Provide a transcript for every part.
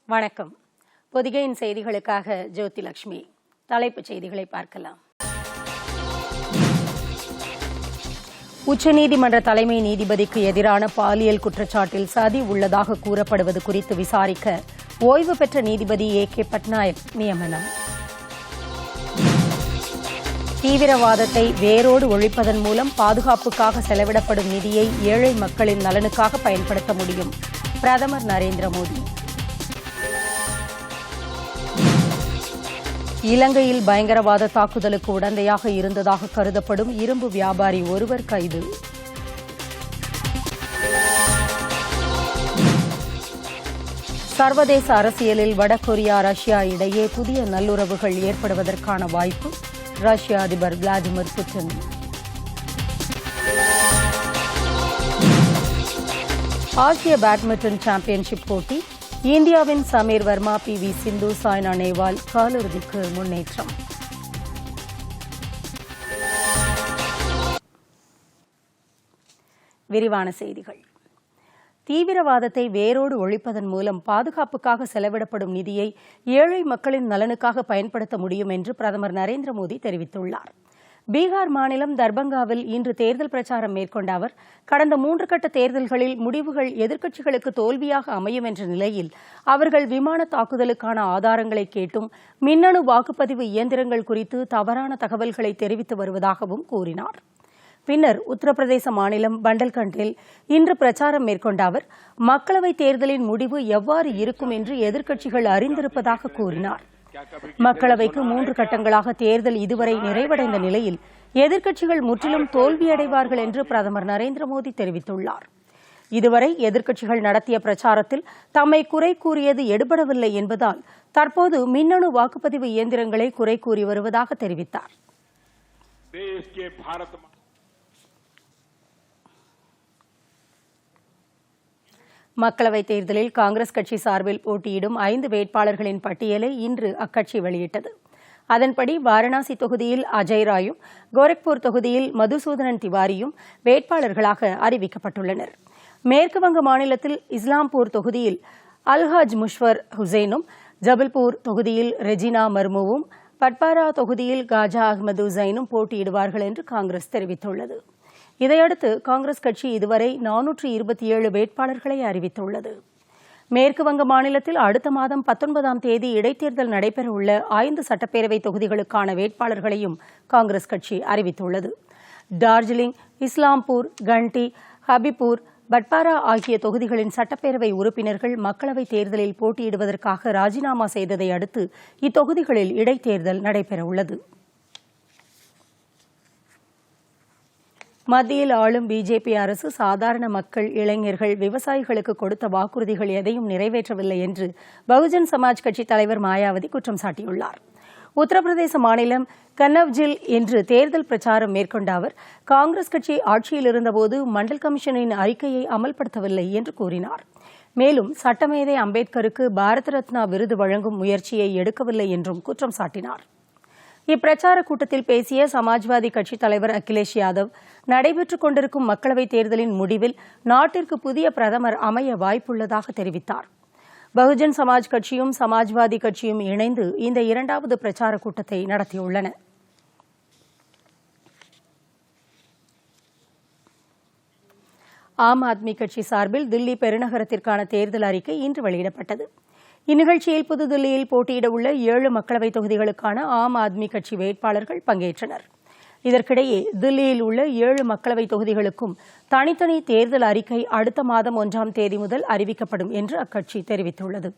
வணக்கம். பொதிகையின் செய்திகளுக்காக ஜோதி லட்சுமி. தலைப்புச் செய்திகளை பார்க்கலாம். உச்சநீதிமன்ற தலைமை நீதிபதிக்கு எதிரான பாலியல் குற்றச்சாட்டில் சதி உள்ளதாக கூறப்படுவது குறித்து விசாரிக்க ஓய்வு பெற்ற நீதிபதி A.K. பட்நாயக் நியமனம். தீவிரவாதத்தை வேரோடு ஒழிப்பதன் மூலம் பாதுகாப்புக்காக செலவிடப்படும் நிதியை ஏழை மக்களின் நலனுக்காக பயன்படுத்த முடியும். பிரதமர் நரேந்திர மோடி. இலங்கையில் பயங்கரவாத தாக்குதலுக்கு உடந்தையாக இருந்ததாக கருதப்படும் இரும்பு வியாபாரி ஒருவர் கைது. சர்வதேச அரசியலில் வடகொரியா ரஷ்யா இடையே புதிய நல்லுறவுகள் ஏற்படுவதற்கான வாய்ப்பு. ரஷ்ய அதிபர் விளாடிமிர் புட்டின். ஆசிய பேட்மிண்டன் சாம்பியன்ஷிப் போட்டி. இந்தியாவின் சமீர் வர்மா, PV சிந்து, சாய்னா நேவால் காலிறுதிக்கு முன்னேற்றம். விரிவான செய்திகள். தீவிரவாதத்தை வேரோடு ஒழிப்பதன் மூலம் பாதுகாப்புக்காக செலவிடப்படும் நிதியை ஏழை மக்களின் நலனுக்காக பயன்படுத்த முடியும் என்று பிரதமர் நரேந்திர மோடி தெரிவித்துள்ளார். பீகார் மாநிலம் தர்பங்காவில் இன்று தேர்தல் பிரச்சாரம் மேற்கொண்ட அவர், கடந்த 3 கட்ட தேர்தல்களில் முடிவுகள் எதிர்க்கட்சிகளுக்கு தோல்வியாக அமையும் என்ற நிலையில் அவர்கள் விமான தாக்குதலுக்கான ஆதாரங்களை கேட்டும் மின்னணு வாக்குப்பதிவு இயந்திரங்கள் குறித்து தவறான தகவல்களை தெரிவித்து வருவதாகவும் கூறினார். பின்னர் உத்தரப்பிரதேச மாநிலம் பண்டல்கண்டில் இன்று பிரச்சாரம் மேற்கொண்ட அவர், மக்களவைத் தேர்தலின் முடிவு எவ்வாறு இருக்கும் என்று எதிர்க்கட்சிகள் அறிந்திருப்பதாக கூறினார். மக்களவைக்கு 3 கட்டங்களாக தேர்தல் இதுவரை நிறைவடைந்த நிலையில் எதிர்க்கட்சிகள் முற்றிலும் தோல்வியடைவார்கள் என்று பிரதமர் நரேந்திர மோடி தெரிவித்துள்ளார். இதுவரை எதிர்க்கட்சிகள் நடத்திய பிரச்சாரத்தில் தம்மை குறை கூறியது எடுபடவில்லை என்பதால் தற்போது மின்னணு வாக்குப்பதிவு இயந்திரங்களை குறை கூறி வருவதாக தெரிவித்தார். மக்களவைத் தேர்தலில் காங்கிரஸ் கட்சி சார்பில் போட்டியிடும் 5 வேட்பாளர்களின் பட்டியலை இன்று அக்கட்சி வெளியிட்டது. அதன்படி வாரணாசி தொகுதியில் அஜய் ராயும், கோரக்பூர் தொகுதியில் மதுசூதனன் திவாரியும் வேட்பாளர்களாக அறிவிக்கப்பட்டுள்ளனர். மேற்குவங்க மாநிலத்தில் இஸ்லாம்பூர் தொகுதியில் அல்ஹாஜ் முஷ்வர் ஹுசைனும், ஜபல்பூர் தொகுதியில் ரெஜினா மர்முவும், பட்பாரா தொகுதியில் காஜா அஹ்மது உசைனும் போட்டியிடுவார்கள் என்று காங்கிரஸ் தெரிவித்துள்ளது. இதையடுத்து காங்கிரஸ் கட்சி இதுவரை 427 வேட்பாளர்களை அறிவித்துள்ளது. மேற்குவங்க மாநிலத்தில் அடுத்த மாதம் 19ஆம் தேதி இடைத்தேர்தல் நடைபெறவுள்ள 5 சட்டப்பேரவை தொகுதிகளுக்கான வேட்பாளர்களையும் காங்கிரஸ் கட்சி அறிவித்துள்ளது. டார்ஜிலிங், இஸ்லாம்பூர், கண்டி, ஹபிபூர், பட்பாரா ஆகிய தொகுதிகளின் சட்டப்பேரவை உறுப்பினர்கள் மக்களவைத் தேர்தலில் போட்டியிடுவதற்காக ராஜினாமா செய்ததை அடுத்து இத்தொகுதிகளில் இடைத்தேர்தல் நடைபெறவுள்ளது. மத்தியில் ஆளும் பிஜேபி அரசு சாதாரண மக்கள், இளைஞர்கள், விவசாயிகளுக்கு கொடுத்த வாக்குறுதிகள் எதையும் நிறைவேற்றவில்லை என்று பகுஜன் சமாஜ் கட்சி தலைவர் மாயாவதி குற்றம் சாட்டியுள்ளார். உத்தரப்பிரதேச மாநிலம் கன்னவ்ஜில் இன்று தேர்தல் பிரச்சாரம் மேற்கொண்ட அவர், காங்கிரஸ் கட்சி ஆட்சியில் இருந்தபோது மண்டல் கமிஷனின் அறிக்கையை அமல்படுத்தவில்லை என்று கூறினார். மேலும் சட்டமேதை அம்பேத்கருக்கு பாரத ரத்னா விருது வழங்கும் முயற்சியை எடுக்கவில்லை என்றும் குற்றம் சாட்டினார். இப்பிரச்சார கூட்டத்தில் பேசிய சமாஜ்வாதி கட்சித் தலைவர் அகிலேஷ் யாதவ், நடைபெற்றுக் கொண்டிருக்கும் மக்களவைத் தேர்தலின் முடிவில் நாட்டிற்கு புதிய பிரதமர் அமைய வாய்ப்புள்ளதாக தெரிவித்தார். பகுஜன் சமாஜ் கட்சியும் சமாஜ்வாதி கட்சியும் இணைந்து இந்த 2வது பிரச்சார கூட்டத்தை நடத்தியுள்ளன. ஆம் ஆத்மி கட்சி சார்பில் தில்லி பெருநகரத்திற்கான தேர்தல் அறிக்கை இன்று வெளியிடப்பட்டது. இந்நிகழ்ச்சியில் புதுதில்லியில் போட்டியிடவுள்ள 7 மக்களவைத் தொகுதிகளுக்கான ஆம் ஆத்மி கட்சி வேட்பாளர்கள் பங்கேற்றனர். இதற்கிடையே தில்லியில் உள்ள 7 மக்களவைத் தொகுதிகளுக்கும் தனித்தனி தேர்தல் அறிக்கை அடுத்த மாதம் 1ஆம் தேதி முதல் அறிவிக்கப்படும் என்று அக்கட்சி தெரிவித்துள்ளது.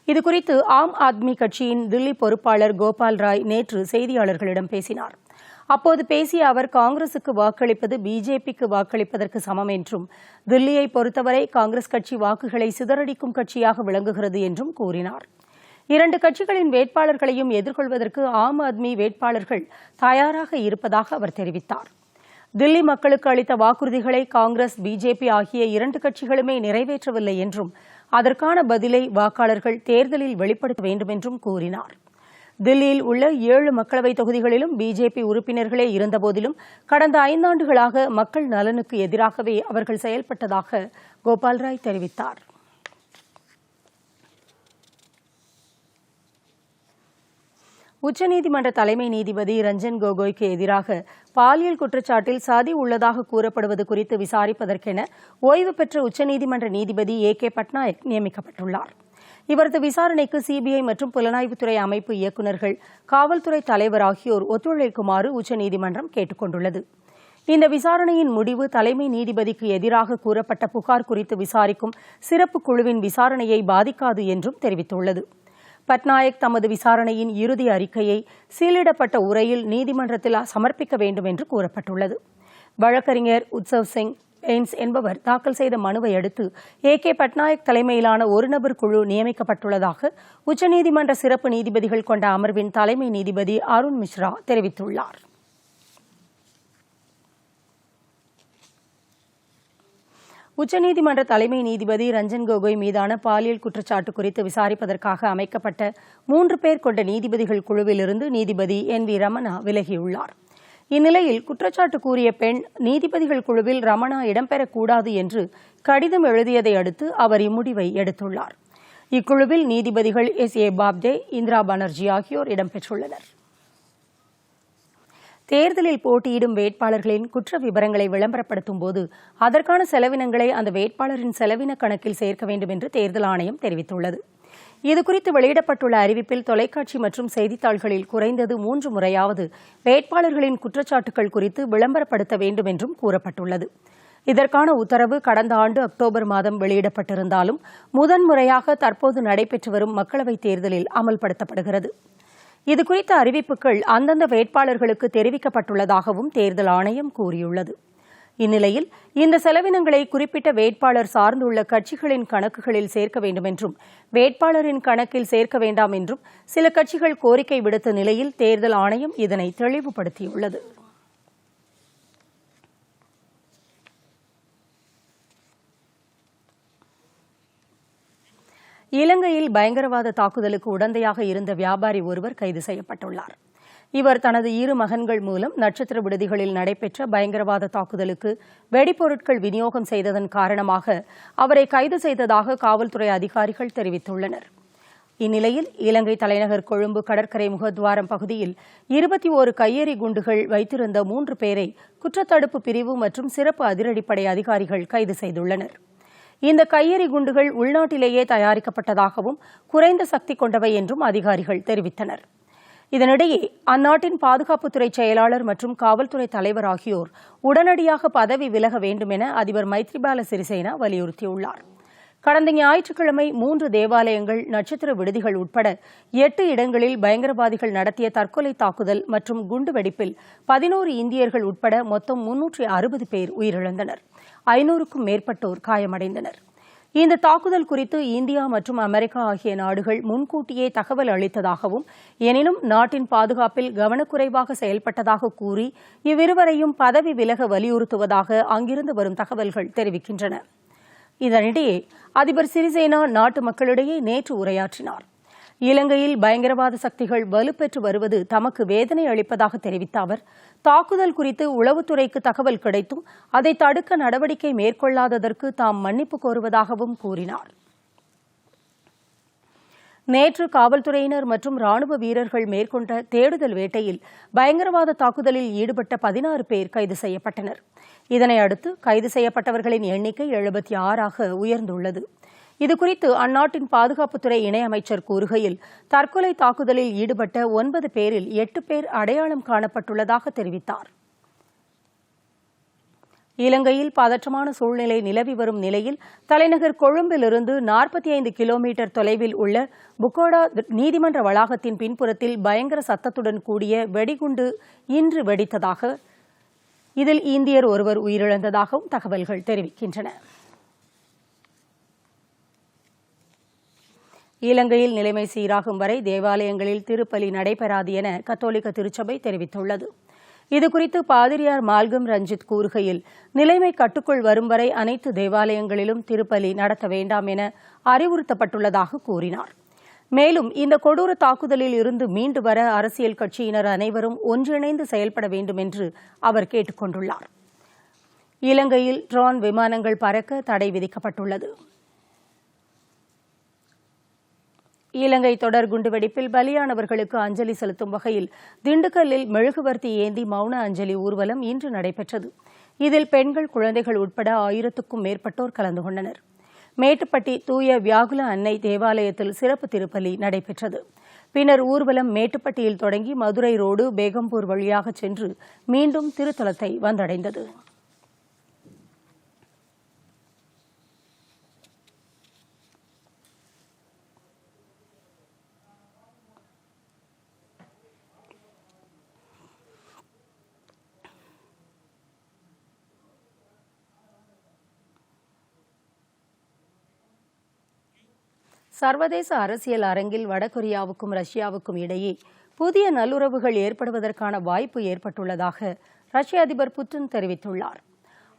இதுகுறித்து ஆம் ஆத்மி கட்சியின் தில்லி பொறுப்பாளர் கோபால் ராய் நேற்று செய்தியாளர்களிடம் பேசினார். அப்போது பேசிய அவர், காங்கிரசுக்கு வாக்களிப்பது பிஜேபிக்கு வாக்களிப்பதற்கு சமம் என்றும், தில்லியை பொறுத்தவரை காங்கிரஸ் கட்சி வாக்குகளை சிதறடிக்கும் கட்சியாக விளங்குகிறது என்றும் கூறினார். 2 கட்சிகளின் வேட்பாளர்களையும் எதிர்கொள்வதற்கு ஆம் ஆத்மி வேட்பாளர்கள் தயாராக இருப்பதாக அவர் தெரிவித்தார். தில்லி மக்களுக்கு அளித்த வாக்குறுதிகளை காங்கிரஸ், பிஜேபி ஆகிய 2 கட்சிகளுமே நிறைவேற்றவில்லை என்றும், அதற்கான பதிலை வாக்காளர்கள் தேர்தலில் வெளிப்படுத்த வேண்டும் என்றும் கூறினார். தில்லியில் உள்ள 7 மக்களவைத் தொகுதிகளிலும் பிஜேபி உறுப்பினர்களே இருந்தபோதிலும் கடந்த 5 ஆண்டுகளாக மக்கள் நலனுக்கு எதிராகவே அவர்கள் செயல்பட்டதாக கோபால் ராய் தெரிவித்தார். உச்சநீதிமன்ற தலைமை நீதிபதி ரஞ்சன் கோகோய்க்கு எதிராக பாலியல் குற்றச்சாட்டில் சதி உள்ளதாக கூறப்படுவது குறித்து விசாரிப்பதற்கென ஓய்வு பெற்ற உச்சநீதிமன்ற நீதிபதி கே பட்நாயக் நியமிக்கப்பட்டுள்ளார். இவரது விசாரணைக்கு சிபிஐ மற்றும் புலனாய்வுத்துறை அமைப்பு இயக்குநர்கள், காவல்துறை தலைவர் ஆகியோர் ஒத்துழைக்குமாறு உச்சநீதிமன்றம் கேட்டுக் கொண்டுள்ளது. இந்த விசாரணையின் முடிவு தலைமை நீதிபதிக்கு எதிராக கூறப்பட்ட புகார் குறித்து விசாரிக்கும் சிறப்பு குழுவின் விசாரணையை பாதிக்காது என்றும் தெரிவித்துள்ளது. பட்நாயக் தமது விசாரணையின் இறுதி அறிக்கையை சீலிடப்பட்ட உரையில் நீதிமன்றத்தில் சமர்ப்பிக்க வேண்டும் என்று கூறப்பட்டுள்ளது. வழக்கறிஞர் உத்சவ் சிங் பெயின்ஸ் என்பவர் தாக்கல் செய்த மனுவை அடுத்து கே பட்நாயக் தலைமையிலான ஒரு நபர் குழு நியமிக்கப்பட்டுள்ளதாக உச்சநீதிமன்ற சிறப்பு நீதிபதிகள் கொண்ட அமர்வின் தலைமை நீதிபதி அருண் மிஸ்ரா தெரிவித்துள்ளார். உச்சநீதிமன்ற தலைமை நீதிபதி ரஞ்சன் கோகோய் மீதான பாலியல் குற்றச்சாட்டு குறித்து விசாரிப்பதற்காக அமைக்கப்பட்ட 3 பேர் கொண்ட நீதிபதிகள் குழுவிலிருந்து நீதிபதி வி ரமணா விலகியுள்ளார். இந்நிலையில் குற்றச்சாட்டு கூறிய பெண் நீதிபதிகள் குழுவில் ரமணா இடம்பெறக்கூடாது என்று கடிதம் எழுதியதை அடுத்து அவர் இம்முடிவை எடுத்துள்ளார். இக்குழுவில் நீதிபதிகள் ஏ பாப்டே, இந்திரா பானர்ஜி ஆகியோர் இடம்பெற்றுள்ளனர். தேர்தலில் போட்டியிடும் வேட்பாளர்களின் குற்ற விவரங்களை விளம்பரப்படுத்தும் போது அதற்கான செலவினங்களை அந்த வேட்பாளரின் செலவின கணக்கில் சேர்க்க வேண்டும் என்று தேர்தல் ஆணையம் தெரிவித்துள்ளது. இதுகுறித்து வெளியிடப்பட்டுள்ள அறிவிப்பில் தொலைக்காட்சி மற்றும் செய்தித்தாள்களில் குறைந்தது 3 முறையாவது வேட்பாளர்களின் குற்றச்சாட்டுகள் குறித்து விளம்பரப்படுத்த வேண்டும் என்றும் கூறப்பட்டுள்ளது. இதற்கான உத்தரவு கடந்த ஆண்டு அக்டோபர் மாதம் வெளியிடப்பட்டிருந்தாலும் முதன்முறையாக தற்போது நடைபெற்று வரும் மக்களவைத் தேர்தலில் அமல்படுத்தப்படுகிறது. இதுகுறித்த அறிவிப்புகள் அந்தந்த வேட்பாளர்களுக்கு தெரிவிக்கப்பட்டுள்ளதாகவும் தேர்தல் ஆணையம் கூறியுள்ளது. இந்நிலையில் இந்த செலவினங்களை குறிப்பிட்ட வேட்பாளர் சார்ந்துள்ள கட்சிகளின் கணக்குகளில் சேர்க்க வேண்டும் என்றும் வேட்பாளரின் கணக்கில் சேர்க்க வேண்டாம் என்றும் சில கட்சிகள் கோரிக்கை விடுத்த நிலையில் தேர்தல் ஆணையம் இதனை தெளிவுபடுத்தியுள்ளது. இலங்கையில் பயங்கரவாத தாக்குதலுக்கு உடந்தையாக இருந்த வியாபாரி ஒருவர் கைது செய்யப்பட்டுள்ளார். இவர் தனது 2 மகன்கள் மூலம் நட்சத்திர விடுதிகளில் நடைபெற்ற பயங்கரவாத தாக்குதலுக்கு வெடிப்பொருட்கள் விநியோகம் செய்ததன் காரணமாக அவரை கைது செய்ததாக காவல்துறை அதிகாரிகள் தெரிவித்துள்ளனர். இந்நிலையில் இலங்கை தலைநகர் கொழும்பு கடற்கரை முகத்வாரம் பகுதியில் 21 கையெறி குண்டுகள் வைத்திருந்த 3 பேரை குற்றத்தடுப்பு பிரிவு மற்றும் சிறப்பு அதிரடிப்படை அதிகாரிகள் கைது செய்துள்ளனர். இந்த கையெறி குண்டுகள் உள்நாட்டிலேயே தயாரிக்கப்பட்டதாகவும் குறைந்த சக்தி கொண்டவை என்றும் அதிகாரிகள் தெரிவித்தனர். இதனிடையே அந்நாட்டின் பாதுகாப்புத்துறை செயலாளர் மற்றும் காவல்துறை தலைவர் ஆகியோர் உடனடியாக பதவி விலக வேண்டும் என அதிபர் மைத்ரிபால சிறிசேனா வலியுறுத்தியுள்ளார். கடந்த ஞாயிற்றுக்கிழமை 3 தேவாலயங்கள், நட்சத்திர விடுதிகள் உட்பட 8 இடங்களில் பயங்கரவாதிகள் நடத்திய தற்கொலை தாக்குதல் மற்றும் குண்டுவெடிப்பில் 11 இந்தியர்கள் உட்பட மொத்தம் 360 பேர் உயிரிழந்தனர். 500க்கும் மேற்பட்டோர் காயமடைந்தனர். இந்த தாக்குதல் குறித்து இந்தியா மற்றும் அமெரிக்கா ஆகிய நாடுகள் முன்கூட்டியே தகவல் அளித்ததாகவும், எனினும் நாட்டின் பாதுகாப்பில் கவனக்குறைவாக செயல்பட்டதாக கூறி இவ்விருவரையும் பதவி விலக வலியுறுத்துவதாக அங்கிருந்து வரும் தகவல்கள் தெரிவிக்கின்றன. இதனிடையே அதிபர் சிறிசேனா நாட்டு மக்களிடையே நேற்று உரையாற்றினார். இலங்கையில் பயங்கரவாத சக்திகள் வலுப்பெற்று வருவது தமக்கு வேதனை அளிப்பதாக தெரிவித்த அவர், தாக்குதல் குறித்து உளவுத்துறைக்கு தகவல் கிடைத்தும் அதை தடுக்க நடவடிக்கை மேற்கொள்ளாததற்கு தாம் மன்னிப்பு கோருவதாகவும் கூறினார். நேற்று காவல்துறையினர் மற்றும் ராணுவ வீரர்கள் மேற்கொண்ட தேடுதல் வேட்டையில் பயங்கரவாத தாக்குதலில் ஈடுபட்ட 16 பேர் கைது செய்யப்பட்டனர். இதனையடுத்து கைது செய்யப்பட்டவர்களின் எண்ணிக்கை 76ஆக உயர்ந்துள்ளது. இதுகுறித்து அந்நாட்டின் பாதுகாப்புத்துறை இணையமைச்சர் கூறுகையில், தற்கொலை தாக்குதலில் ஈடுபட்ட 9 பேரில் 8 பேர் அடையாளம் காணப்பட்டுள்ளதாக தெரிவித்தார். இலங்கையில் பதற்றமான சூழ்நிலை நிலவி வரும் நிலையில் தலைநகர் கொழும்பிலிருந்து 45 கிலோமீட்டர் தொலைவில் உள்ள புக்கோடா நீதிமன்ற வளாகத்தின் பின்புறத்தில் பயங்கர சத்தத்துடன் கூடிய வெடிகுண்டு இன்று வெடித்ததாக, இதில் இந்தியர் ஒருவர் உயிரிழந்ததாகவும் தகவல்கள் தெரிவிக்கின்றன. இலங்கையில் நிலைமை சீராகும் வரை தேவாலயங்களில் திருப்பலி நடைபெறாது என கத்தோலிக்க திருச்சபை தெரிவித்துள்ளது. இதுகுறித்து பாதிரியார் மால்கம் ரஞ்சித் கூறுகையில், நிலைமை கட்டுக்குள் வரும் வரை அனைத்து தேவாலயங்களிலும் திருப்பலி நடத்த வேண்டாம் என அறிவுறுத்தப்பட்டுள்ளதாக கூறினார். மேலும் இந்த கொடூர தாக்குதலில் இருந்து மீண்டு வர அரசியல் கட்சியினர் அனைவரும் ஒன்றிணைந்து செயல்பட வேண்டும் என்று அவர் கேட்டுக் கொண்டுள்ளார். இலங்கையில் ட்ரோன் விமானங்கள் பறக்க தடை விதிக்கப்பட்டுள்ளது. இலங்கை தொடர் குண்டுவெடிப்பில் பலியானவர்களுக்கு அஞ்சலி செலுத்தும் வகையில் திண்டுக்கல்லில் மெழுகுவர்த்தி ஏந்தி மௌன அஞ்சலி ஊர்வலம் இன்று நடைபெற்றது. இதில் பெண்கள், குழந்தைகள் உட்பட 1000க்கும் மேற்பட்டோர் கலந்து கொண்டனர். மேட்டுப்பட்டி தூய வியாகுல அன்னை தேவாலயத்தில் சிறப்பு திருப்பலி நடைபெற்றது. பின்னர் ஊர்வலம் மேட்டுப்பட்டியில் தொடங்கி மதுரை ரோடு, பேகம்பூர் வழியாக சென்று மீண்டும் திருத்தலத்தை வந்தடைந்தது. சர்வதேச அரசியல் அரங்கில் வடகொரியாவுக்கும் ரஷ்யாவுக்கும் இடையே புதிய நல்லுறவுகள் ஏற்படுவதற்கான வாய்ப்பு ஏற்பட்டுள்ளதாக ரஷ்ய அதிபர் புட்டின் தெரிவித்துள்ளார்.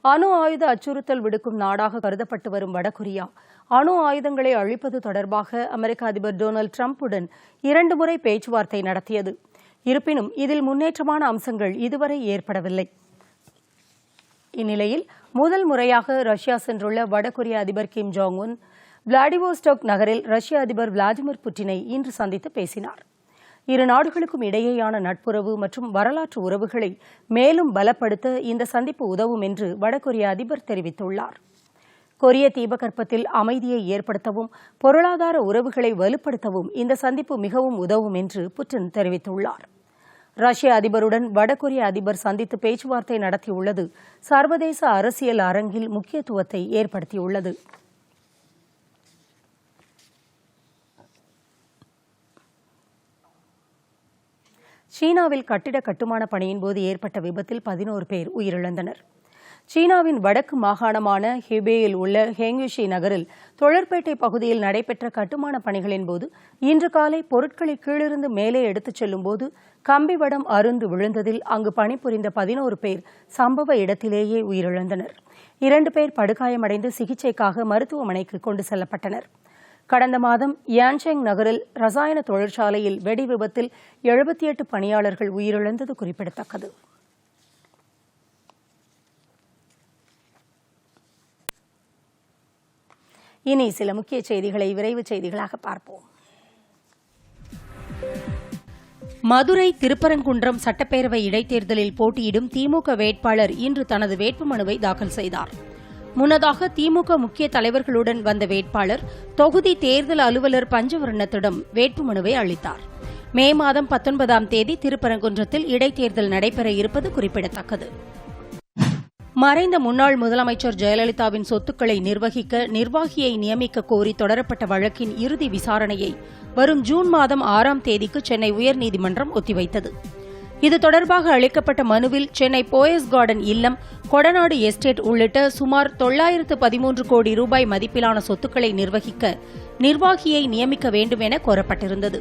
அணு ஆயுத அச்சுறுத்தல் விடுக்கும் நாடாக கருதப்பட்டு வரும் வடகொரியா அணு ஆயுதங்களை அழிப்பது தொடர்பாக அமெரிக்க அதிபர் டொனால்டு டிரம்புடன் 2 முறை பேச்சுவார்த்தை நடத்தியது. இருப்பினும் இதில் முன்னேற்றமான அம்சங்கள் இதுவரை ஏற்படவில்லை. இந்நிலையில் முதல் முறையாக ரஷ்யா சென்றுள்ள வடகொரிய அதிபர் கிம் ஜாங் உன் விளாடிவோஸ்டாக் நகரில் ரஷ்ய அதிபர் விளாடிமிர் புட்டினை இன்று சந்தித்து பேசினார். இரு நாடுகளுக்கும் இடையேயான நட்புறவு மற்றும் வரலாற்று உறவுகளை மேலும் பலப்படுத்த இந்த சந்திப்பு உதவும் என்று வடகொரிய அதிபர் தெரிவித்துள்ளார். கொரிய தீபகற்பத்தில் அமைதியை ஏற்படுத்தவும் பொருளாதார உறவுகளை வலுப்படுத்தவும் இந்த சந்திப்பு மிகவும் உதவும் என்று புட்டின் தெரிவித்துள்ளார். ரஷ்ய அதிபருடன் வடகொரிய அதிபர் சந்தித்து பேச்சுவார்த்தை நடத்தியுள்ளது சர்வதேச அரசியல் அரங்கில் முக்கியத்துவத்தை ஏற்படுத்தியுள்ளது. சீனாவில் கட்டிட கட்டுமான பணியின் போது ஏற்பட்ட விபத்தில் 11 பேர் உயிரிழந்தனர். சீனாவின் வடக்கு மாகாணமான ஹிபேயில் உள்ள ஹெங்குஷி நகரில் தொழிற்பேட்டை பகுதியில் நடைபெற்ற கட்டுமான பணிகளின் போது இன்று காலை பொருட்களை கீழிருந்து மேலே எடுத்துச் செல்லும் போது கம்பி வடம் அறுந்து விழுந்ததில் அங்கு பணிபுரிந்த 11 பேர் சம்பவ இடத்திலேயே உயிரிழந்தனர். 2 பேர் படுகாயமடைந்து சிகிச்சைக்காக மருத்துவமனைக்கு கொண்டு செல்லப்பட்டனர். கடந்த மாதம் யான்செங் நகரில் ரசாயன தொழிற்சாலையில் வெடி விபத்தில் 78 பணியாளர்கள் உயிரிழந்தது குறிப்பிடத்தக்கது. இனி சில முக்கிய செய்திகளை விரைவு செய்திகளாக பார்ப்போம். மதுரை திருப்பரங்குன்றம் சட்டப்பேரவை இடைத்தேர்தலில் போட்டியிடும் திமுக வேட்பாளர் இன்று தனது வேட்புமனுவை தாக்கல் செய்தார். முன்னதாக திமுக முக்கிய தலைவர்களுடன் வந்த வேட்பாளர் தொகுதி தேர்தல் அலுவலர் பஞ்சவர்ணத்திடம் வேட்புமனுவை அளித்தார். மே மாதம் 19ஆம் தேதி திருப்பரங்குன்றத்தில் இடைத்தேர்தல் நடைபெற இருப்பது குறிப்பிடத்தக்கது. மறைந்த முன்னாள் முதலமைச்சர் ஜெயலலிதாவின் சொத்துக்களை நிர்வகிக்க நிர்வாகியை நியமிக்க கோரி தொடரப்பட்ட வழக்கின் இறுதி விசாரணையை வரும் ஜூன் மாதம் 6ஆம் தேதிக்கு சென்னை உயர்நீதிமன்றம் ஒத்திவைத்தது. இது தொடர்பாக அளிக்கப்பட்ட மனுவில் சென்னை போயஸ் கார்டன் இல்லம், கொடநாடு எஸ்டேட் உள்ளிட்ட சுமார் 913 கோடி ரூபாய் மதிப்பிலான சொத்துக்களை நிர்வகிக்க நிர்வாகியை நியமிக்க வேண்டும் என கோரப்பட்டிருந்தது.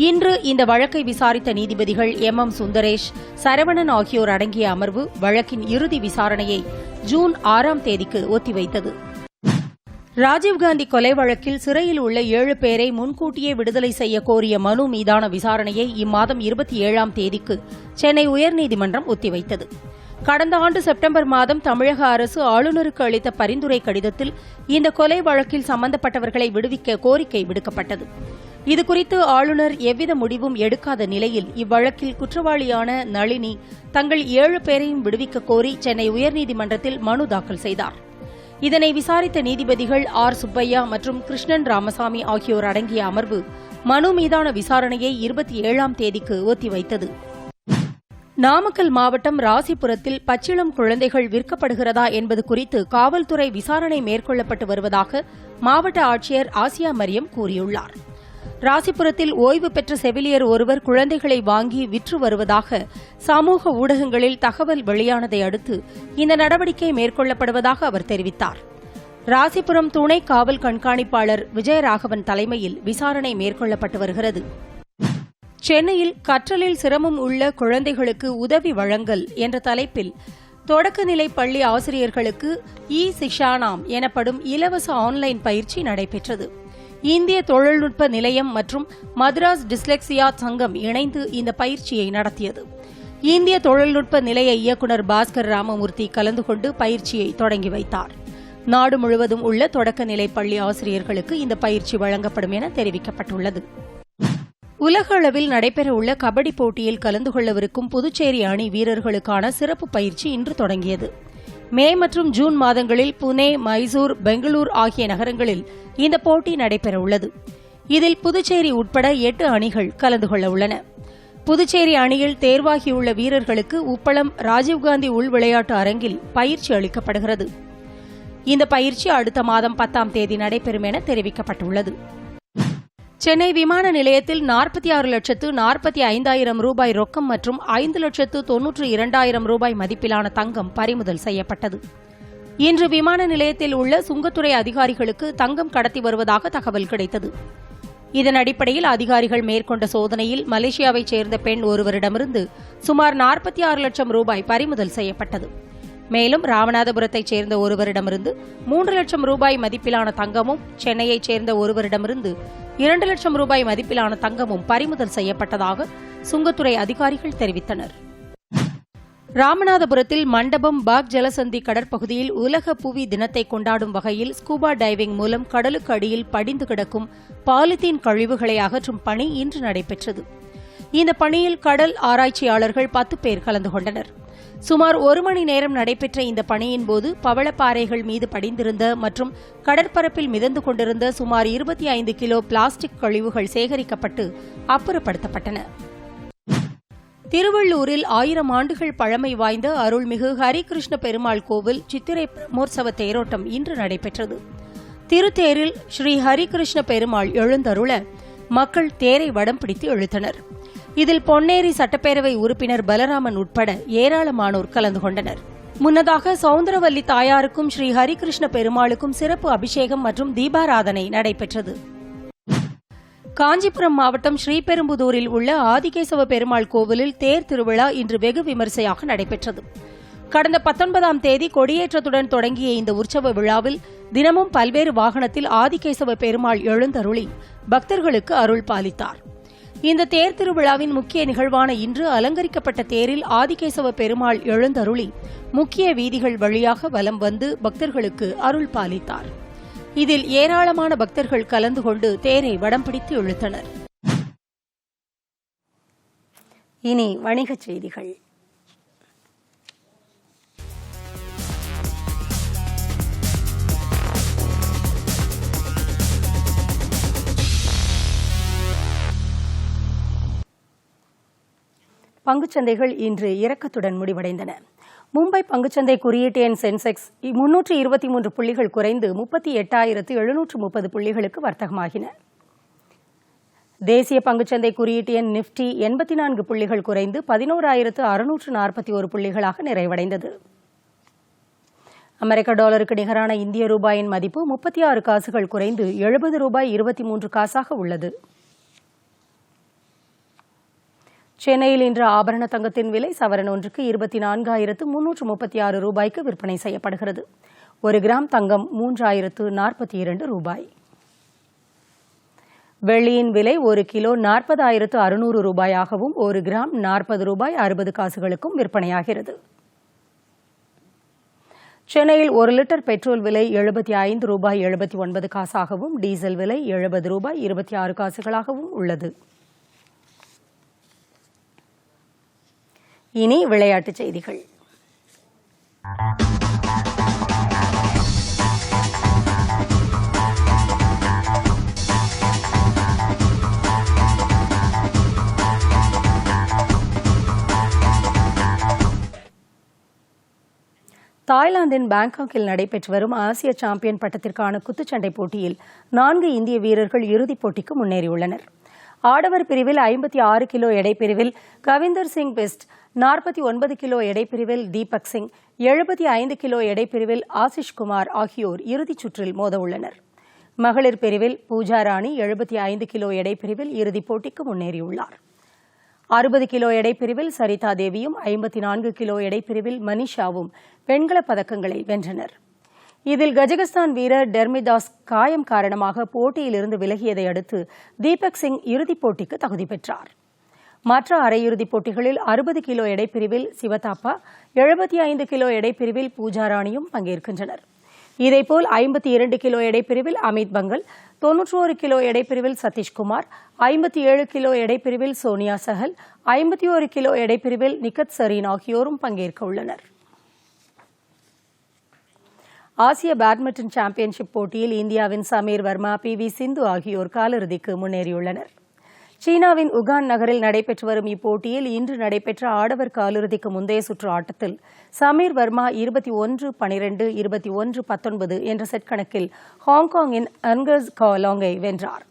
இன்று இந்த வழக்கை விசாரித்த நீதிபதிகள் MM சுந்தரேஷ், சரவணன் ஆகியோர் அடங்கிய அமர்வு வழக்கின் இறுதி விசாரணையை ஜூன் 6ஆம் தேதிக்கு ஒத்திவைத்தது. ராஜீவ்காந்தி கொலை வழக்கில் சிறையில் உள்ள 7 பேரை முன்கூட்டியே விடுதலை செய்ய கோரிய மனு மீதான விசாரணையை இம்மாதம் 27ஆம் தேதிக்கு சென்னை உயர்நீதிமன்றம் ஒத்திவைத்தது. கடந்த ஆண்டு செப்டம்பர் மாதம் தமிழக அரசு ஆளுநருக்கு அளித்த பரிந்துரை கடிதத்தில் இந்த கொலை வழக்கில் சம்பந்தப்பட்டவர்களை விடுவிக்க கோரிக்கை விடுக்கப்பட்டது. இதுகுறித்து ஆளுநர் எவ்வித முடிவும் எடுக்காத நிலையில் இவ்வழக்கில் குற்றவாளியான நளினி தங்கள் 7 பேரையும் விடுவிக்க கோரி சென்னை உயர்நீதிமன்றத்தில் மனு தாக்கல் செய்தார். இதனை விசாரித்த நீதிபதிகள் R. சுப்பையா மற்றும் கிருஷ்ணன் ராமசாமி ஆகியோர் அடங்கிய அமர்வு மனு மீதான விசாரணையை 27ஆம் தேதிக்கு ஒத்திவைத்தது. நாமக்கல் மாவட்டம் ராசிபுரத்தில் பச்சிளம் குழந்தைகள் விற்கப்படுகிறதா என்பது குறித்து காவல்துறை விசாரணை மேற்கொள்ளப்பட்டு வருவதாக மாவட்ட ஆட்சியர் ஆசியா மரியம் கூறியுள்ளார். ராசிபுரத்தில் ஓய்வு பெற்ற செவிலியர் ஒருவர் குழந்தைகளை வாங்கி விற்று வருவதாக சமூக ஊடகங்களில் தகவல் வெளியானதை அடுத்து இந்த நடவடிக்கை மேற்கொள்ளப்படுவதாக அவர் தெரிவித்தார். ராசிபுரம் துணை காவல் கண்காணிப்பாளர் விஜயராகவன் தலைமையில் விசாரணை மேற்கொள்ளப்பட்டு வருகிறது. சென்னையில் கற்றலில் சிரமம் உள்ள குழந்தைகளுக்கு உதவி வழங்கல் என்ற தலைப்பில் தொடக்கநிலை பள்ளி ஆசிரியர்களுக்கு இ-சிக்ஷானாம் எனப்படும் இலவச ஆன்லைன் பயிற்சி நடைபெற்றது. இந்திய தொழில்நுட்ப நிலையம் மற்றும் மദ്രാஸ் டிஸ்லெக்சியா சங்கம் இணைந்து இந்த பயிற்சியை நடத்தியது. இந்திய தொழில்நுட்ப நிலைய இயக்குநர் பாஸ்கர் ராமமூர்த்தி கலந்து கொண்டு பயிற்சியை தொடங்கி வைத்தார். நாடு முழுவதும் உள்ள தொடக்கநிலை பள்ளி ஆசிரியர்களுக்கு இந்த பயிற்சி வழங்கப்படும் என தெரிவிக்கப்பட்டுள்ளது. உலக அளவில் நடைபெறவுள்ள கபடி போட்டியில் கலந்து கொள்ளவிருக்கும் புதுச்சேரி அணி வீரர்களுக்கான சிறப்பு பயிற்சி இன்று தொடங்கியது. மே மற்றும் ஜூன் மாதங்களில் புனே, மைசூர், பெங்களூர் ஆகிய நகரங்களில் இந்த போட்டி நடைபெறவுள்ளது. இதில் புதுச்சேரி உட்பட 8 அணிகள் கலந்து கொள்ள உள்ளன. புதுச்சேரி அணியில் தேர்வாகியுள்ள வீரர்களுக்கு உப்பளம் ராஜீவ்காந்தி உள் விளையாட்டு அரங்கில் பயிற்சி அளிக்கப்படுகிறது. இந்த பயிற்சி அடுத்த மாதம் 10ஆம் தேதி நடைபெறும் என தெரிவிக்கப்பட்டுள்ளது. சென்னை விமான நிலையத்தில் 46,45,000 ரூபாய் ரொக்கம் மற்றும் 5,92,000 ரூபாய் மதிப்பிலான தங்கம் பறிமுதல் செய்யப்பட்டது. இன்று விமான நிலையத்தில் உள்ள சுங்கத்துறை அதிகாரிகளுக்கு தங்கம் கடத்தி வருவதாக தகவல் கிடைத்தது. இதன் அடிப்படையில் அதிகாரிகள் மேற்கொண்ட சோதனையில் மலேசியாவைச் சேர்ந்த பெண் ஒருவரிடமிருந்து சுமார் 46 லட்சம் ரூபாய் பறிமுதல் செய்யப்பட்டது. மேலும் ராமநாதபுரத்தைச் சேர்ந்த ஒருவரிடமிருந்து 3 லட்சம் ரூபாய் மதிப்பிலான தங்கமும், சென்னையைச் சேர்ந்த ஒருவரிடமிருந்து 2 லட்சம் ரூபாய் மதிப்பிலான தங்கமும் பறிமுதல் செய்யப்பட்டதாக சுங்கத்துறை அதிகாரிகள் தெரிவித்தனர். ராமநாதபுரத்தில் மண்டபம் பாக் ஜலசந்தி கடற்பகுதியில் உலக புவி தினத்தை கொண்டாடும் வகையில் ஸ்கூபா டைவிங் மூலம் கடலுக்கு அடியில் படிந்து கிடக்கும் பாலித்தீன் கழிவுகளை அகற்றும் பணி இன்று நடைபெற்றது. இந்த பணியில் கடல் ஆராய்ச்சியாளர்கள் 10 பேர் கலந்து கொண்டனர். சுமார் 1 மணி நேரம் நடைபெற்ற இந்த பணியின் போது பவளப்பாறைகள் மீது படிந்திருந்த மற்றும் கடற்பரப்பில் மிதந்து கொண்டிருந்த சுமார் 25 கிலோ பிளாஸ்டிக் கழிவுகள் சேகரிக்கப்பட்டு அப்புறப்படுத்தப்பட்டன. திருவள்ளூரில் 1000 ஆண்டுகள் பழமை வாய்ந்த அருள்மிகு ஹரிகிருஷ்ண பெருமாள் கோவில் சித்திரை பிரம்மோற்சவ தேரோட்டம் இன்று நடைபெற்றது. திருத்தேரில் ஸ்ரீ ஹரிகிருஷ்ண பெருமாள் எழுந்தருள மக்கள் தேரை வடம் பிடித்து இழுத்தனர். இதில் பொன்னேரி சட்டப்பேரவை உறுப்பினர் பலராமன் உட்பட ஏராளமானோர் கலந்து கொண்டனர். முன்னதாக சவுந்தரவல்லி தாயாருக்கும் ஸ்ரீ ஹரிகிருஷ்ண பெருமாளுக்கும் சிறப்பு அபிஷேகம் மற்றும் தீபாராதனை நடைபெற்றது. காஞ்சிபுரம் மாவட்டம் ஸ்ரீபெரும்புதூரில் உள்ள ஆதிகேசவ பெருமாள் கோவிலில் தேர் திருவிழா இன்று வெகு விமரிசையாக நடைபெற்றது. கடந்த 19ஆம் தேதி கொடியேற்றத்துடன் தொடங்கிய இந்த உற்சவ விழாவில் தினமும் பல்வேறு வாகனத்தில் ஆதிகேசவ பெருமாள் எழுந்தருளி பக்தர்களுக்கு அருள் பாலித்தார். இந்த தேர் திருவிழாவின் முக்கிய நிகழ்வான இன்று அலங்கரிக்கப்பட்ட தேரில் ஆதிகேசவ பெருமாள் எழுந்தருளி முக்கிய வீதிகள் வழியாக வலம் வந்து பக்தர்களுக்கு அருள் பாலித்தார். இதில் ஏராளமான பக்தர்கள் கலந்து கொண்டு தேரை வடம் பிடித்து இழுத்தனர். இனி வணிகச் செய்திகள். பங்குச்சந்தைகள் இன்று இறக்கத்துடன் முடிவடைந்தன. மும்பை பங்குச்சந்தை குறியீட்டு எண் சென்செக்ஸ் 323 புள்ளிகள் குறைந்து 38,730 புள்ளிகளுக்கு வர்த்தகமாகின. தேசிய பங்குச்சந்தை குறியீட்டு எண் நிப்டி 84 புள்ளிகள் குறைந்து 11,641 புள்ளிகளாக நிறைவடைந்தது. அமெரிக்க டாலருக்கு நிகரான இந்திய ரூபாயின் மதிப்பு 36 காசுகள் குறைந்து 70 ரூபாய் 23 காசாக உள்ளது. சென்னையில் இன்று ஆபரண தங்கத்தின் விலை சவரன் ஒன்றுக்கு 24,336 ரூபாய்க்கு விற்பனை செய்யப்படுகிறது. 1 கிராம் தங்கம் 3,042 ரூபாய். வெள்ளியின் விலை 1 கிலோ 40,600 ரூபாயாகவும் 1 கிராம் 40 ரூபாய் 60 காசுகளுக்கும் விற்பனையாகிறது. சென்னையில் 1 லிட்டர் பெட்ரோல் விலை 75 ரூபாய் 79 காசாகவும், டீசல் விலை 70 ரூபாய் 26 காசுகளாகவும் உள்ளது. இனி விளையாட்டுச் செய்திகள். தாய்லாந்தின் பாங்காக்கில் நடைபெற்று வரும் ஆசிய சாம்பியன் பட்டத்திற்கான குத்துச்சண்டை போட்டியில் 4 இந்திய வீரர்கள் இறுதிப் போட்டிக்கு முன்னேறியுள்ளனர். ஆடவர் பிரிவில் 56 கிலோ எடைப்பிரிவில் கவிந்தர் சிங் பெஸ்ட், 49 கிலோ எடைப்பிரிவில் தீபக் சிங், 75 கிலோ எடைப்பிரிவில் ஆசிஷ் குமார் ஆகியோர் இறுதிச் சுற்றில் மோதவுள்ளனர். மகளிர் பிரிவில் பூஜா ராணி 75 கிலோ எடைப்பிரிவில் இறுதிப் போட்டிக்கு முன்னேறியுள்ளார். 60 கிலோ எடைப்பிரிவில் சரிதா தேவியும் 54 கிலோ எடைப்பிரிவில் மனிஷாவும் வெண்கலப் பதக்கங்களை வென்றனர். இதில் கஜகஸ்தான் வீரர் டெர்மிதாஸ் காயம் காரணமாக போட்டியிலிருந்து விலகியதை அடுத்து தீபக் சிங் இறுதிப் போட்டிக்கு தகுதி பெற்றார். மற்ற அரையிறுதிப் போட்டிகளில் 60 கிலோ எடைப்பிரிவில் சிவதாப்பா, 75 கிலோ எடைப்பிரிவில் பூஜா ராணியும் பங்கேற்கின்றனர். இதேபோல் 52 கிலோ எடைப்பிரிவில் அமித் பங்கல், 91 கிலோ எடைப்பிரிவில் சதீஷ்குமார், 57 கிலோ எடைப்பிரிவில் சோனியா சஹல், 51 கிலோ எடைப்பிரிவில் நிகத் சரீன் ஆகியோரும் பங்கேற்க உள்ளனர். ஆசிய பேட்மிண்டன் சாம்பியன்ஷிப் போட்டியில் இந்தியாவின் சமீர் வர்மா, PV சிந்து ஆகியோர் காலிறுதிக்கு முன்னேறியுள்ளனர். சீனாவின் உகான் நகரில் நடைபெற்று வரும் இப்போட்டியில் இன்று நடைபெற்ற ஆடவர் காலிறுதிக்கு முந்தைய சுற்று ஆட்டத்தில் சமீர் வர்மா 21-12, 21-19 என்ற செட் கணக்கில் ஹாங்காங்கின் அன்கஸ் காலாங்கை வென்றார்.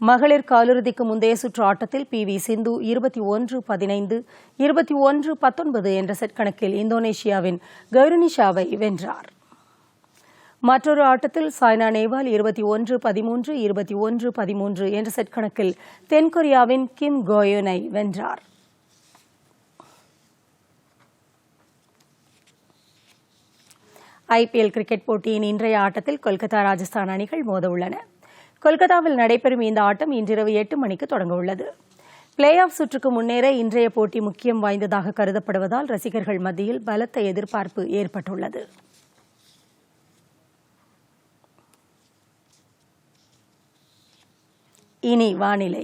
மகளிர் காலிறுதிக்கு முந்தைய சுற்று ஆட்டத்தில் PV சிந்து 21-15, 21-19 என்ற செட் கணக்கில் இந்தோனேஷியாவின் கருனிஷாவை வென்றார். மற்றொரு ஆட்டத்தில் சாய்னா நேவால் 21-13, 21-13 என்ற செட் கணக்கில் தென்கொரியாவின் கிம் கோயோனை வென்றார். IPL கிரிக்கெட் போட்டியின் இன்றைய ஆட்டத்தில் கொல்கத்தா, ராஜஸ்தான் அணிகள் மோத உள்ளன. கொல்கத்தாவில் நடைபெறும் இந்த ஆட்டம் இன்றிரவு 8 மணிக்கு தொடங்க உள்ளது. பிளே ஆஃப் சுற்றுக்கு முன்னேற இன்றைய போட்டி முக்கியம் வாய்ந்ததாக கருதப்படுவதால் ரசிகர்கள் மத்தியில் பலத்த எதிர்பார்ப்பு ஏற்பட்டுள்ளது. இனி வானிலை.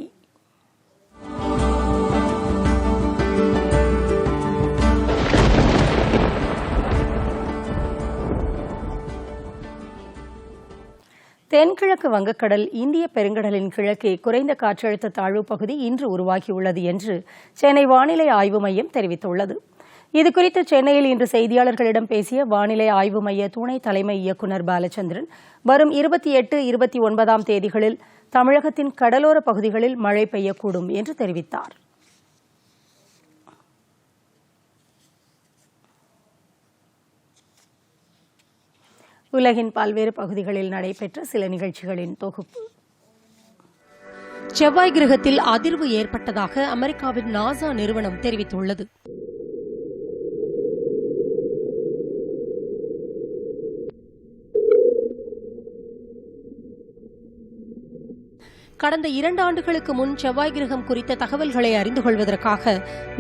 தென்கிழக்கு வங்கக்கடல், இந்திய பெருங்கடலின் கிழக்கே குறைந்த காற்றழுத்த தாழ்வு பகுதி இன்று உருவாகியுள்ளது என்று சென்னை வானிலை ஆய்வு மையம் தெரிவித்துள்ளது. இதுகுறித்து சென்னையில் இன்று செய்தியாளர்களிடம் பேசிய வானிலை ஆய்வு மைய துணை தலைமை இயக்குநர் பாலச்சந்திரன், வரும் 28, 29ஆம் தேதிகளில் தமிழகத்தின் கடலோர பகுதிகளில் மழை பெய்யக்கூடும் என்று தெரிவித்தார். உலகின் பல்வேறு பகுதிகளில் நடைபெற்ற சில நிகழ்ச்சிகளின் தொகுப்பு. செவ்வாய் கிரகத்தில் அதிர்வு ஏற்பட்டதாக அமெரிக்காவின் நாசா நிறுவனம் தெரிவித்துள்ளது. கடந்த 2 ஆண்டுகளுக்கு முன் செவ்வாய் கிரகம் குறித்த தகவல்களை அறிந்து கொள்வதற்காக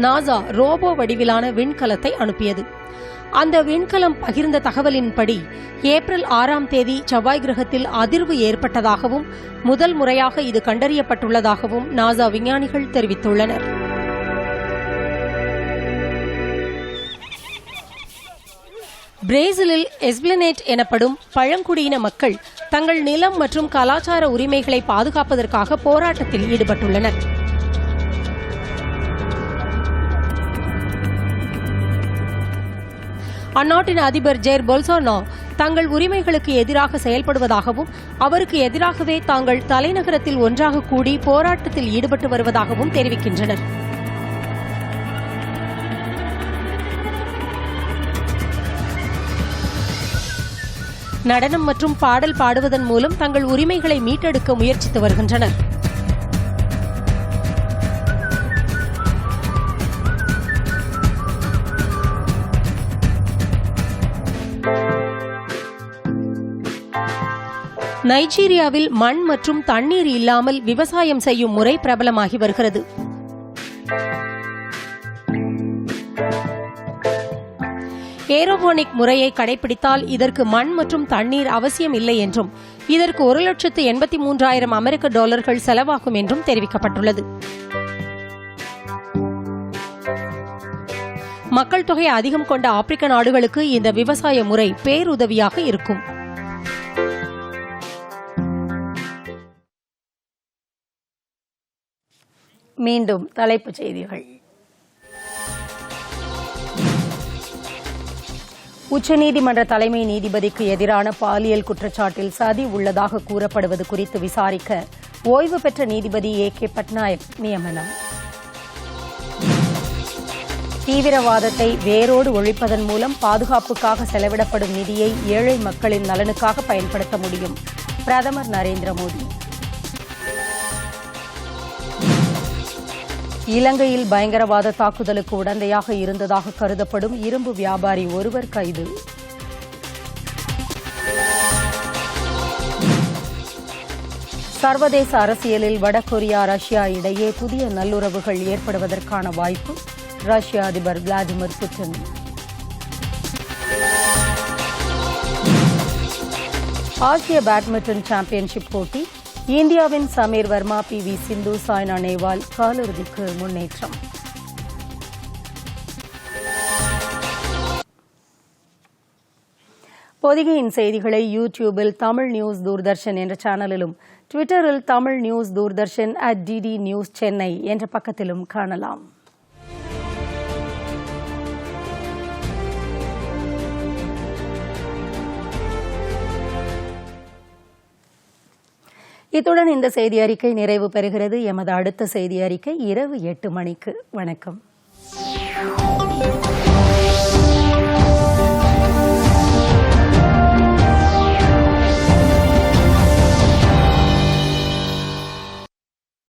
நாசா ரோபோ வடிவிலான விண்கலத்தை அனுப்பியது. அந்த விண்கலம் பகிர்ந்த தகவலின்படி ஏப்ரல் 6ஆம் தேதி செவ்வாய் கிரகத்தில் அதிர்வு ஏற்பட்டதாகவும் முதல் முறையாக இது கண்டறியப்பட்டுள்ளதாகவும் நாசா விஞ்ஞானிகள் தெரிவித்துள்ளனர். பிரேசிலில் எஸ்பிளனேட் எனப்படும் பழங்குடியின மக்கள் தங்கள் நிலம் மற்றும் கலாச்சார உரிமைகளை பாதுகாப்பதற்காக போராட்டத்தில் ஈடுபட்டுள்ளனர். அந்நாட்டின் அதிபர் ஜெயர் பொல்சோனோ தங்கள் உரிமைகளுக்கு எதிராக செயல்படுவதாகவும் அவருக்கு எதிராகவே தாங்கள் தலைநகரத்தில் ஒன்றாக கூடி போராட்டத்தில் ஈடுபட்டு வருவதாகவும் தெரிவிக்கின்றனர். நடனம் மற்றும் பாடல் பாடுவதன் மூலம் தங்கள் உரிமைகளை மீட்டெடுக்க முயற்சித்து வருகின்றனர். நைஜீரியாவில் மண் மற்றும் தண்ணீர் இல்லாமல் விவசாயம் செய்யும் முறை பிரபலமாகி வருகிறது. ஏரோபோனிக் முறையை கடைபிடித்தால் இதற்கு மண் மற்றும் தண்ணீர் அவசியம் இல்லை என்றும் இதற்கு $1,83,000 செலவாகும் என்றும் தெரிவிக்கப்பட்டுள்ளது. மக்கள் தொகை அதிகம் கொண்ட ஆப்பிரிக்க நாடுகளுக்கு இந்த விவசாய முறை பேருதவியாக இருக்கும். மீண்டும் தலைப்புச் செய்திகள். உச்சநீதிமன்ற தலைமை நீதிபதிக்கு எதிரான பாலியல் குற்றச்சாட்டில் சதி உள்ளதாக கூறப்படுவது குறித்து விசாரிக்க ஓய்வு பெற்ற நீதிபதி AK பட்நாயக் நியமனம். தீவிரவாதத்தை வேரோடு ஒழிப்பதன் மூலம் பாதுகாப்புக்காக செலவிடப்படும் நிதியை ஏழை மக்களின் நலனுக்காக பயன்படுத்த முடியும், பிரதமர் நரேந்திர மோடி. இலங்கையில் பயங்கரவாத தாக்குதலுக்கு உடந்தையாக இருந்ததாக கருதப்படும் இரும்பு வியாபாரி ஒருவர் கைது. சர்வதேச அரசியலில் வடகொரியா, ரஷ்யா இடையே புதிய நல்லுறவுகள் ஏற்படுவதற்கான வாய்ப்பு, ரஷ்ய அதிபர் விளாடிமிர் புட்டின். ஆசிய பேட்மிண்டன் சாம்பியன்ஷிப் போட்டி இந்தியாவின் சமீர் வர்மா, PV சிந்து, சாய்னா நேவால் காலிறுதிக்கு முன்னேற்றம். பொதிகையின் செய்திகளை யூடியூபில் தமிழ் நியூஸ் தூர்தர்ஷன் என்ற சேனலிலும், ட்விட்டரில் Tamil news Doordarshan @DD news Chennai என்ற பக்கத்திலும் காணலாம். இத்துடன் இந்த செய்தி அறிக்கை நிறைவு பெறுகிறது. எமது அடுத்த செய்தி அறிக்கை இரவு 8 மணிக்கு. வணக்கம்.